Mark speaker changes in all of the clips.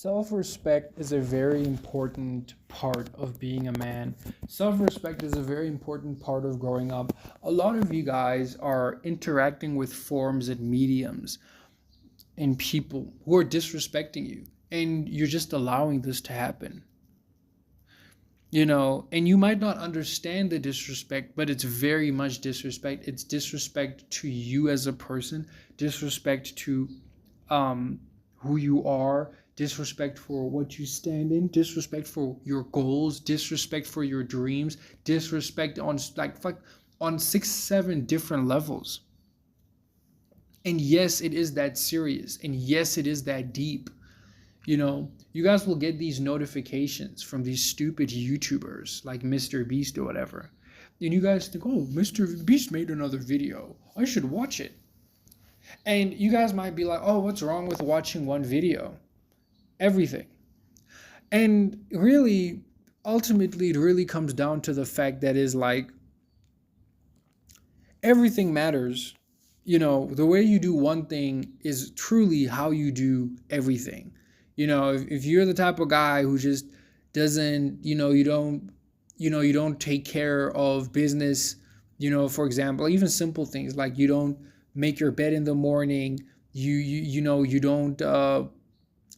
Speaker 1: Self-respect is a very important part of being a man. Self-respect is a very important part of growing up. A lot of you guys are interacting with forms and mediums and people who are disrespecting you, and you're just allowing this to happen. And you might not understand the disrespect, but it's very much disrespect. It's disrespect to you as a person, disrespect to who you are, disrespect for what you stand in, disrespect for your goals, disrespect for your dreams, disrespect on on 6 7 different levels. And yes, it is that serious, and yes, it is that deep. You guys will get these notifications from these stupid YouTubers like Mr. Beast or whatever. And you guys think, oh, Mr. Beast made another video, I should watch it. And you guys might be like, oh, what's wrong with watching one video? Everything. And really, ultimately, it really comes down to the fact that is like everything matters. The way you do one thing is truly how you do everything. If you're the type of guy who just doesn't, you don't take care of business, for example, even simple things like you don't make your bed in the morning, you don't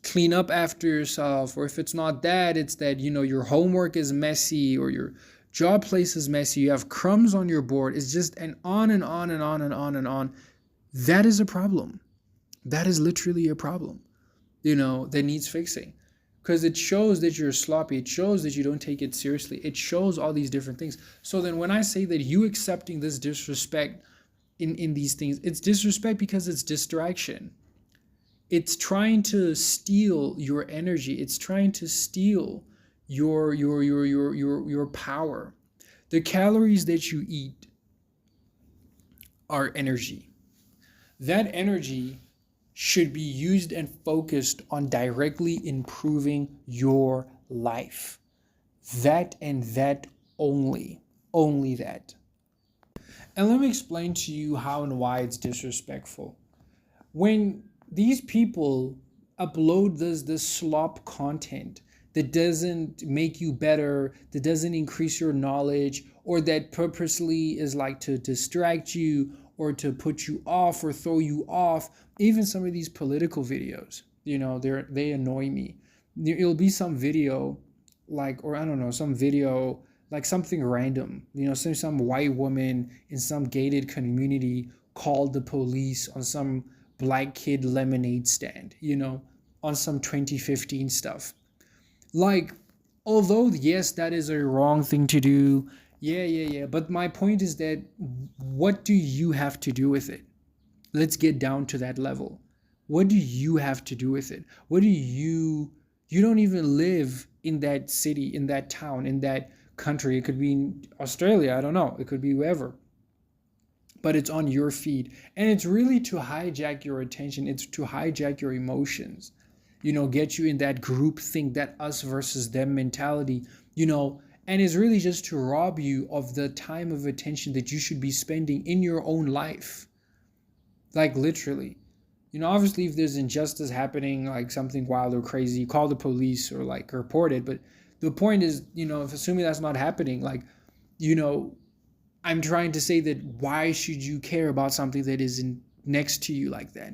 Speaker 1: clean up after yourself, or if it's not that, it's that your homework is messy or your job place is messy, you have crumbs on your board. It's just and on and on and on and on and on. That is a problem. That is literally a problem, that needs fixing, because it shows that you're sloppy. It shows that you don't take it seriously. It shows all these different things. So then when I say that you accepting this disrespect in these things, it's disrespect because it's distraction. It's trying to steal your energy. It's trying to steal your power. The calories that you eat are energy. That energy should be used and focused on directly improving your life. That and that only. Only that. And let me explain to you how and why it's disrespectful. When these people upload this slop content that doesn't make you better, that doesn't increase your knowledge, or that purposely is like to distract you or to put you off or throw you off, even some of these political videos, they annoy me. It'll be some video or I don't know, some video like something random, some white woman in some gated community called the police on some black kid lemonade stand, on some 2015 stuff. Although, yes, that is a wrong thing to do. Yeah. But my point is that what do you have to do with it? Let's get down to that level. What do you have to do with it? You don't even live in that city, in that town, in that country. It could be in Australia. I don't know. It could be wherever. But it's on your feed. And it's really to hijack your attention. It's to hijack your emotions. Get you in that group think, that us versus them mentality, and it's really just to rob you of the time of attention that you should be spending in your own life. Like literally, obviously if there's injustice happening, like something wild or crazy, call the police or report it. But the point is, if assuming that's not happening, I'm trying to say that why should you care about something that isn't next to you like that,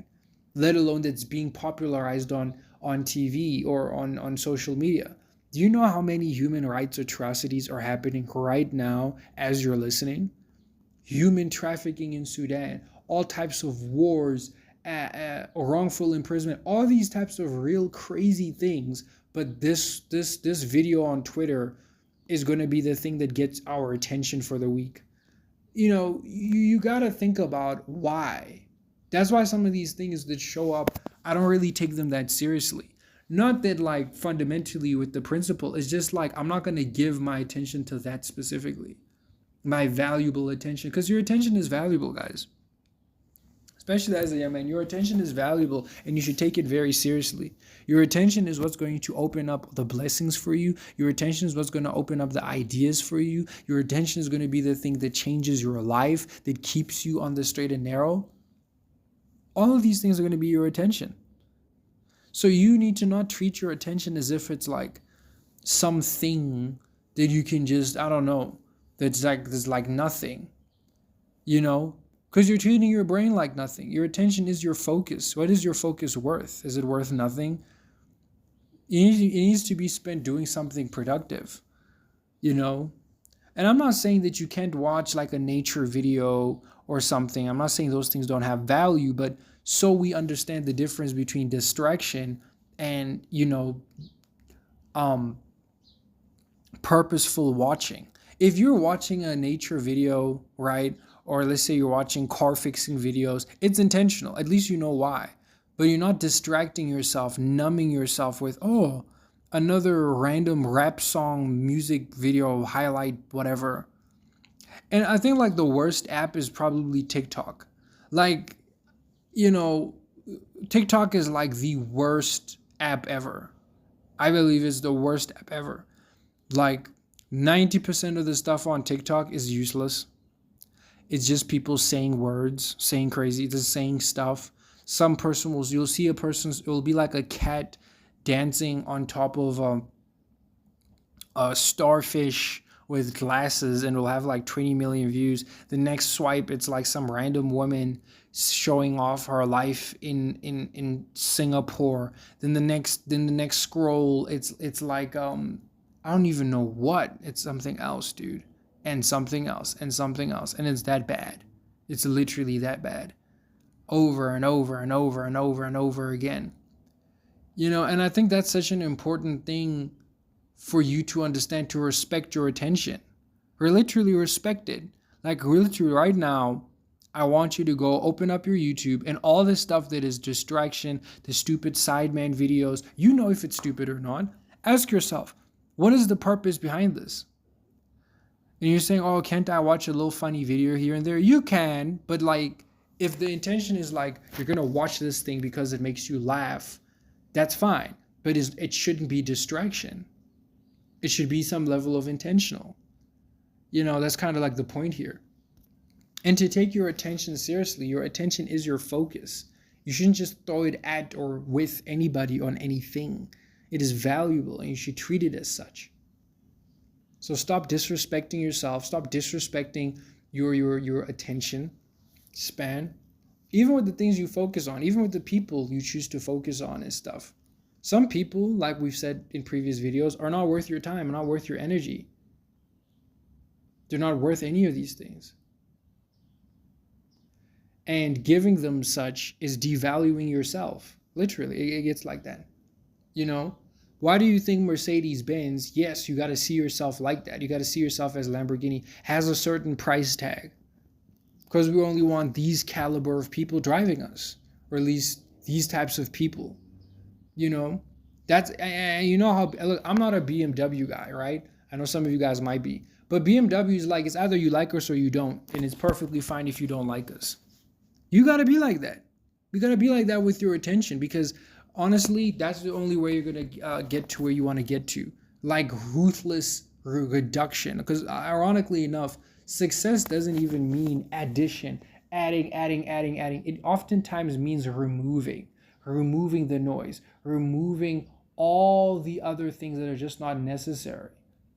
Speaker 1: let alone that's being popularized on TV or on social media. Do you know how many human rights atrocities are happening right now as you're listening? Human trafficking in Sudan, all types of wars, wrongful imprisonment, all these types of real crazy things. But this video on Twitter is going to be the thing that gets our attention for the week. You got to think about why. That's why some of these things that show up, I don't really take them that seriously. Not that fundamentally with the principle, it's just I'm not going to give my attention to that specifically. My valuable attention, because your attention is valuable, guys. Especially as a young man, your attention is valuable and you should take it very seriously. Your attention is what's going to open up the blessings for you. Your attention is what's going to open up the ideas for you. Your attention is going to be the thing that changes your life, that keeps you on the straight and narrow. All of these things are going to be your attention. So you need to not treat your attention as if it's like something that you can just, I don't know, that's like there's like nothing, you know? Because you're treating your brain like nothing. Your attention is your focus. What is your focus worth? Is it worth nothing? It needs to be spent doing something productive, you know? And I'm not saying that you can't watch like a nature video or something. I'm not saying those things don't have value, but so we understand the difference between distraction and, um, purposeful watching. If you're watching a nature video, right? Or let's say you're watching car fixing videos, it's intentional. At least you know why. But you're not distracting yourself, numbing yourself with, oh, another random rap song, music video, highlight, whatever. And I think like the worst app is probably TikTok. Like, you know, TikTok is like the worst app ever. I believe it's the worst app ever. Like 90% of the stuff on TikTok is useless. It's just people saying words, saying crazy, just saying stuff. Some person will, you'll see a person, it will be like a cat dancing on top of a starfish with glasses, and it'll have like 20 million views. The next swipe, it's like some random woman showing off her life in Singapore. Then the next scroll, it's like I don't even know what. It's something else, dude. And something else and something else. And it's that bad. It's literally that bad. Over and over and over and over and over again. And I think that's such an important thing for you to understand, to respect your attention. Or literally respect it. Like literally right now, I want you to go open up your YouTube and all this stuff that is distraction, the stupid sideman videos. You know if it's stupid or not. Ask yourself, what is the purpose behind this? And you're saying, oh, can't I watch a little funny video here and there? You can, but like, if the intention is like, you're going to watch this thing because it makes you laugh, that's fine. But it shouldn't be distraction. It should be some level of intentional. That's kind of like the point here. And to take your attention seriously, your attention is your focus. You shouldn't just throw it at or with anybody on anything. It is valuable and you should treat it as such. So stop disrespecting yourself. Stop disrespecting your attention span. Even with the things you focus on, even with the people you choose to focus on and stuff. Some people, like we've said in previous videos, are not worth your time, are not worth your energy. They're not worth any of these things. And giving them such is devaluing yourself. Literally, it gets like that. Why do you think Mercedes-Benz, yes, you got to see yourself like that. You got to see yourself as Lamborghini, has a certain price tag. Because we only want these caliber of people driving us. Or at least these types of people. That's, and you know how, look, I'm not a BMW guy, right? I know some of you guys might be. But BMW is like, it's either you like us or you don't. And it's perfectly fine if you don't like us. You got to be like that. You got to be like that with your attention, because honestly, that's the only way you're going to get to where you want to get to. Like ruthless reduction. Because ironically enough, success doesn't even mean addition, adding. It oftentimes means removing the noise, removing all the other things that are just not necessary.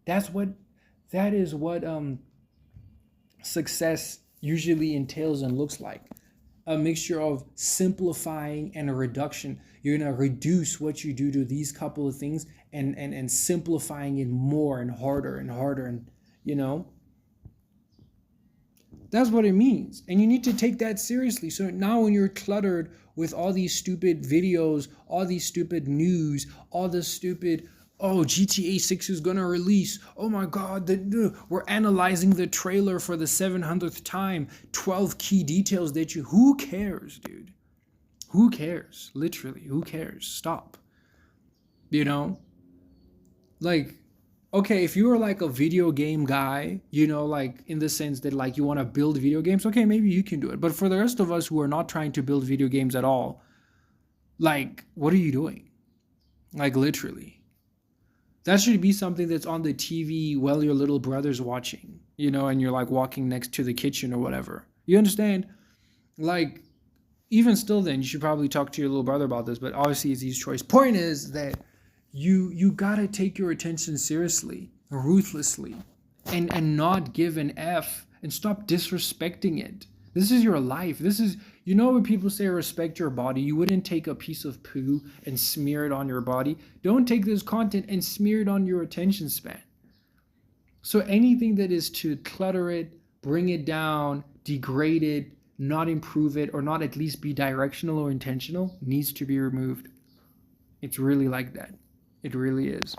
Speaker 1: That is what success usually entails and looks like. A mixture of simplifying and a reduction. You're going to reduce what you do to these couple of things and simplifying it more and harder and that's what it means. And you need to take that seriously. So now when you're cluttered with all these stupid videos, all these stupid news, all this stupid, oh, GTA 6 is going to release. Oh my God, we're analyzing the trailer for the 700th time. 12 key details that who cares, dude? Who cares? Literally, who cares? Stop. Like, okay, if you are like a video game guy, like in the sense that like you want to build video games, okay, maybe you can do it. But for the rest of us who are not trying to build video games at all, like, what are you doing? Like, literally. That should be something that's on the TV while your little brother's watching, and you're like walking next to the kitchen or whatever. You understand? Like, even still, then you should probably talk to your little brother about this, but obviously it's his choice. Point is that you gotta take your attention seriously, ruthlessly, and not give an F, and stop disrespecting it. This is your life. This is, you know, when people say respect your body, you wouldn't take a piece of poo and smear it on your body. Don't take this content and smear it on your attention span. So anything that is to clutter it, bring it down, degrade it, not improve it, or not at least be directional or intentional needs to be removed. It's really like that. It really is.